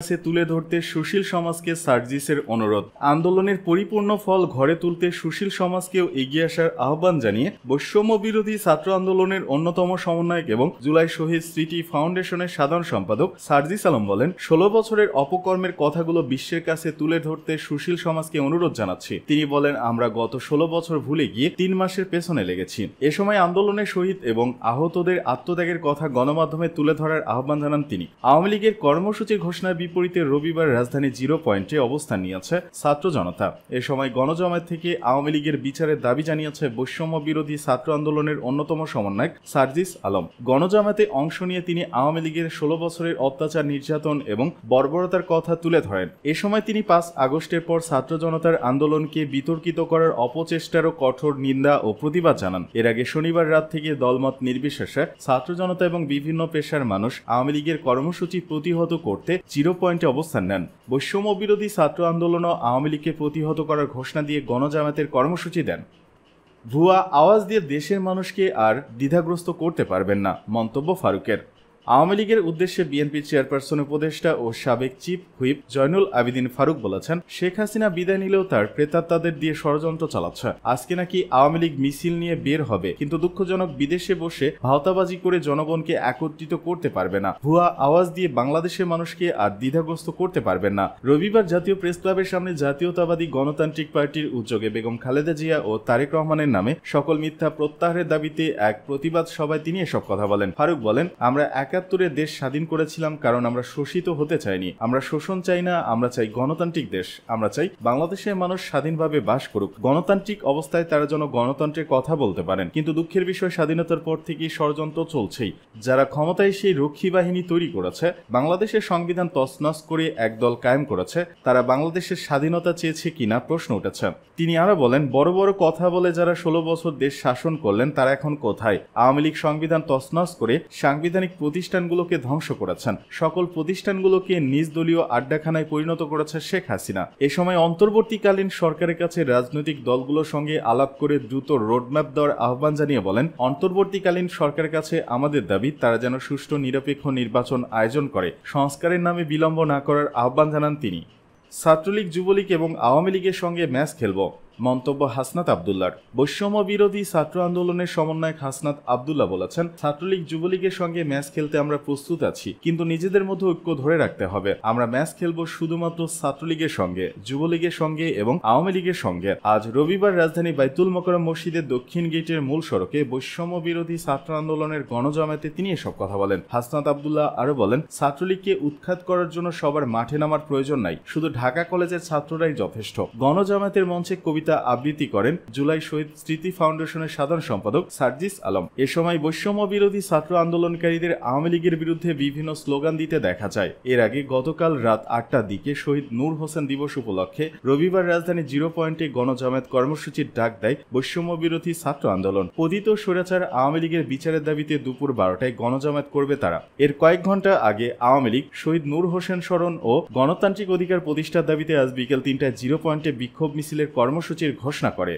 কাছে তুলে ধরতে সুশীল সমাজকে সার্জিসের অনুরোধ। আন্দোলনের পরিপূর্ণ ফল ঘরে তুলতে সুশীল সমাজকেও এগিয়ে আসার আহ্বান জানিয়ে বৈষম্য বিরোধী ছাত্র আন্দোলনের অন্যতম সমন্বয়ক এবং জুলাই শহীদ স্মৃতি ফাউন্ডেশনের সাধারণ সম্পাদক সার্জিস আলম বলেন, ১৬ বছরের অপকর্মের কথাগুলো বিশ্বের কাছে তুলে ধরতে সুশীল সমাজকে অনুরোধ জানাচ্ছি। তিনি বলেন, আমরা গত ১৬ বছর ভুলে গিয়ে ৩ মাসের পেছনে লেগেছি। এ সময় আন্দোলনের শহীদ এবং আহতদের আত্মত্যাগের কথা গণমাধ্যমে তুলে ধরার আহ্বান জানান তিনি। আওয়ামী লীগের কর্মসূচির ঘোষণার বিপরীতে রবিবার রাজধানী জিরো পয়েন্টে অবস্থান নিয়েছে ছাত্র জনতা। এ সময় গণজমায়েত থেকে আওয়ামী লীগের বিচারের দাবি জানিয়েছে বৈষম্য বিরোধী ছাত্র আন্দোলনের অন্যতম সমন্বয়ক সার্জিস আলম। গণজমায়েতে অংশ নিয়ে তিনি আওয়ামী লীগের ১৬ বছরের অত্যাচার, নির্যাতন এবং বর্বরতার কথা তুলে ধরেন। এ সময় তিনি ৫ আগস্টের পর ছাত্র জনতার আন্দোলনকে বিতর্কিত করার অপচেষ্টারও কঠোর নিন্দা ও প্রতিবাদ জানান। এর আগে শনিবার রাত থেকে দলমত নির্বিশেষে ছাত্র জনতা এবং বিভিন্ন পেশার মানুষ আওয়ামী লীগের কর্মসূচি প্রতিহত করতে জিরো পয়েন্টে অবস্থান নেন। বৈষম্য বিরোধী ছাত্র আন্দোলনও আওয়ামী লীগকে প্রতিহত করার ঘোষণা দিয়ে গণজামায়াতের কর্মসূচি দেন। ভুয়া আওয়াজ দিয়ে দেশের মানুষকে আর দ্বিধাগ্রস্ত করতে পারবেন না, মন্তব্য ফারুকের। আওয়ামী লীগের উদ্দেশ্যে বিএনপির চেয়ারপারসন উপদেষ্টা ও সাবেক চিফ হুইপ জয়নুল আবেদিন ফারুক বলেছেন, শেখ হাসিনা বিদায় নিলেও তার প্রেতাত্মাদের দিয়ে ষড়যন্ত্র চালাচ্ছে। আজকে নাকি আওয়ামী লীগ মিছিল নিয়ে বের হবে, কিন্তু দুঃখজনক বিদেশে বসে ভাওতাবাজি করে জনগণকে একত্রিত করতে পারবে না। ভুয়া আওয়াজ দিয়ে বাংলাদেশের মানুষকে আর দ্বিধাগ্রস্ত করতে পারবেন না। রবিবার জাতীয় প্রেস ক্লাবের সামনে জাতীয়তাবাদী গণতান্ত্রিক পার্টির উদ্যোগে বেগম খালেদা জিয়া ও তারেক রহমানের নামে সকল মিথ্যা প্রত্যাহারের দাবিতে এক প্রতিবাদ সভায় তিনি এসব কথা বলেন। ফারুক বলেন, আমরা ৭১-এ দেশ স্বাধীন করেছিলাম কারণ আমরা শোষিত হতে চাইনি। আমরা শোষণ চাই না, আমরা চাই গণতান্ত্রিক দেশ। আমরা চাই বাংলাদেশের মানুষ স্বাধীনভাবে বাস করুক, গণতান্ত্রিক অবস্থায় তারা যেন গণতন্ত্রের কথা বলতে পারেন। কিন্তু দুঃখের বিষয়, স্বাধীনতার পর থেকেই ষড়যন্ত্র চলছেই। যারা ক্ষমতায় সেই রক্ষী বাহিনী তৈরি করেছে, বাংলাদেশের সংবিধান তছনছ করে একদল কায়েম করেছে, তারা বাংলাদেশের স্বাধীনতা চেয়েছে কিনা প্রশ্ন উঠেছে। তিনি আরো বলেন, বড় বড় কথা বলে যারা ১৬ বছর দেশ শাসন করলেন তারা এখন কোথায়? আওয়ামী লীগ সংবিধান তছনছ করে সাংবিধানিক প্রতিষ্ঠানগুলোকে ধ্বংস করেছেন। সকল প্রতিষ্ঠানগুলোকে নিজ দলীয় আড্ডাখানায় পরিণত করেছে শেখ হাসিনা। এ সময় অন্তর্বর্তীকালীন সরকারের কাছে রাজনৈতিক দলগুলোর সঙ্গে আলাপ করে দ্রুত রোডম্যাপ দেওয়ার আহ্বান জানিয়ে বলেন, অন্তর্বর্তীকালীন সরকারের কাছে আমাদের দাবি তারা যেন সুষ্ঠু নিরপেক্ষ নির্বাচন আয়োজন করে সংস্কারের নামে বিলম্ব না করার আহ্বান জানান তিনি। ছাত্রলীগ, যুবলীগ এবং আওয়ামী লীগের সঙ্গে ম্যাচ খেলব, মন্তব্য হাসনাত আবদুল্লার। বৈষম্য বিরোধী ছাত্র আন্দোলনের সমন্বয়ক হাসনাত আবদুল্লাহ বলেছেন, ছাত্রলীগ, যুবলীগের সঙ্গে ম্যাচ খেলতে আমরা প্রস্তুত আছি, কিন্তু নিজেদের মধ্যে ঐক্য ধরে রাখতে হবে। আমরা ম্যাচ খেলব শুধুমাত্র ছাত্রলীগের সঙ্গে, যুবলীগের সঙ্গে এবং আওয়ামী লীগের সঙ্গে। আজ রবিবার রাজধানী বাইতুল মোকাররম মসজিদের দক্ষিণ গেটের মূল সড়কে বৈষম্য বিরোধী ছাত্র আন্দোলনের গণজমায়েতে তিনি এসব কথা বলেন। হাসনাত আবদুল্লাহ আরো বলেন, ছাত্রলীগকে উৎখাত করার জন্য সবার মাঠে নামার প্রয়োজন নাই, শুধু ঢাকা কলেজের ছাত্ররাই যথেষ্ট। গণজমায়েতের মঞ্চে কবিতা আবৃত্তি করেন জুলাই শহীদ স্মৃতি ফাউন্ডেশনের সাধারণ সম্পাদক সার্জিস আলম। এ সময় বৈষম্য বিরোধী ছাত্র আন্দোলনকারীদের আওয়ামী লীগের বিরুদ্ধে বিভিন্ন স্লোগান দিতে দেখা যায়। এর আগে গতকাল রাত ৮টার দিকে শহীদ নূর হোসেন দিবস উপলক্ষে রবিবার রাজধানী জিরো পয়েন্টে গণজামায়াত কর্মসূচির ডাক দেয় বৈষম্য বিরোধী ছাত্র আন্দোলন। পতিত স্বৈরাচার আওয়ামী লীগের বিচারের দাবিতে দুপুর ১২টায় গণজামায়াত করবে তারা। এর কয়েক ঘন্টা আগে আওয়ামী লীগ শহীদ নূর হোসেন স্মরণ ও গণতান্ত্রিক অধিকার প্রতিষ্ঠার দাবিতে আজ বিকেল ৩টায় জিরো পয়েন্টে বিক্ষোভ মিছিলের কর্মসূচির ঘোষণা করে।